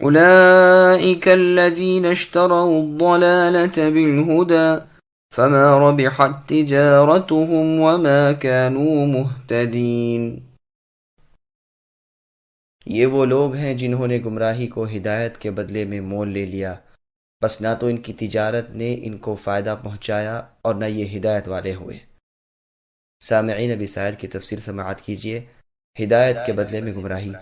أولئك الذين اشتروا الضلالة بالهدى فما ربحت تجارتهم وما كانوا مهتدين۔ یہ وہ لوگ ہیں جنہوں نے گمراہی کو ہدایت کے بدلے میں مول لے لیا، بس نہ تو ان کی تجارت نے ان کو فائدہ پہنچایا اور نہ یہ ہدایت والے ہوئے۔ سامعین اب اس آیت کی تفسیر سماعت کیجیے، ہدایت کے بدلے میں گمراہی۔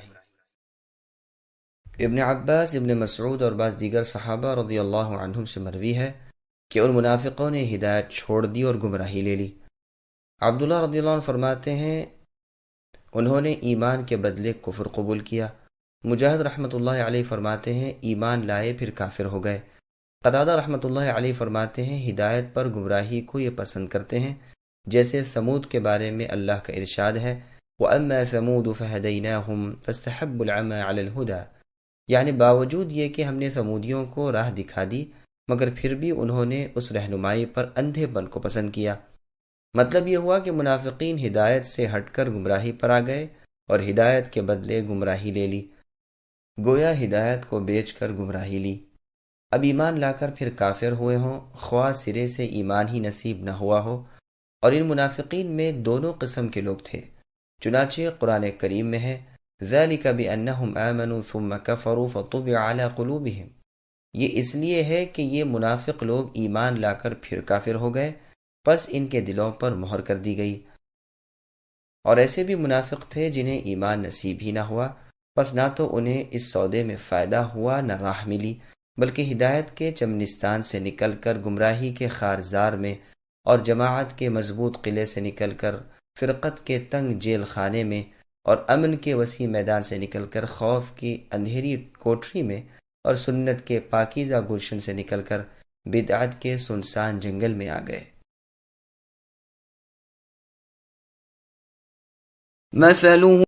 ابن عباس، ابن مسعود اور بعض دیگر صحابہ رضی اللہ عنہم سے مروی ہے کہ ان منافقوں نے ہدایت چھوڑ دی اور گمراہی لے لی۔ عبداللہ رضی اللہ عنہ فرماتے ہیں انہوں نے ایمان کے بدلے کفر قبول کیا۔ مجاہد رحمۃ اللہ علیہ فرماتے ہیں ایمان لائے پھر کافر ہو گئے۔ قتادہ رحمۃ اللہ علیہ فرماتے ہیں ہدایت پر گمراہی کو یہ پسند کرتے ہیں، جیسے ثمود کے بارے میں اللہ کا ارشاد ہے وَأَمَّا ثَمُودُ فَهَدَيْنَاهُمْ فَاسْتَحَبُّوا الْعَمَى عَلَى الْهُدَى، یعنی باوجود یہ کہ ہم نے ثمودیوں کو راہ دکھا دی مگر پھر بھی انہوں نے اس رہنمائی پر اندھے پن کو پسند کیا۔ مطلب یہ ہوا کہ منافقین ہدایت سے ہٹ کر گمراہی پر آ گئے اور ہدایت کے بدلے گمراہی لے لی، گویا ہدایت کو بیچ کر گمراہی لی۔ اب ایمان لا کر پھر کافر ہوئے ہوں، خواہ سرے سے ایمان ہی نصیب نہ ہوا ہو، اور ان منافقین میں دونوں قسم کے لوگ تھے۔ چنانچہ قرآن کریم میں ہے ذَلِكَ بِأَنَّهُمْ آمَنُوا ثُمَّ كَفَرُوا فَطُبِعَ عَلَى قُلُوبِهِمْ، یہ اس لیے ہے کہ یہ منافق لوگ ایمان لا کر پھر کافر ہو گئے، پس ان کے دلوں پر مہر کر دی گئی۔ اور ایسے بھی منافق تھے جنہیں ایمان نصیب ہی نہ ہوا، پس نہ تو انہیں اس سودے میں فائدہ ہوا نہ راہ ملی، بلکہ ہدایت کے چمنستان سے نکل کر گمراہی کے خارزار میں اور جماعت کے مضبوط قلعے سے نکل کر فرقت کے تنگ جیل خانے میں اور امن کے وسیع میدان سے نکل کر خوف کی اندھیری کوٹری میں اور سنت کے پاکیزہ گلشن سے نکل کر بدعت کے سنسان جنگل میں آ گئے۔ مثلهم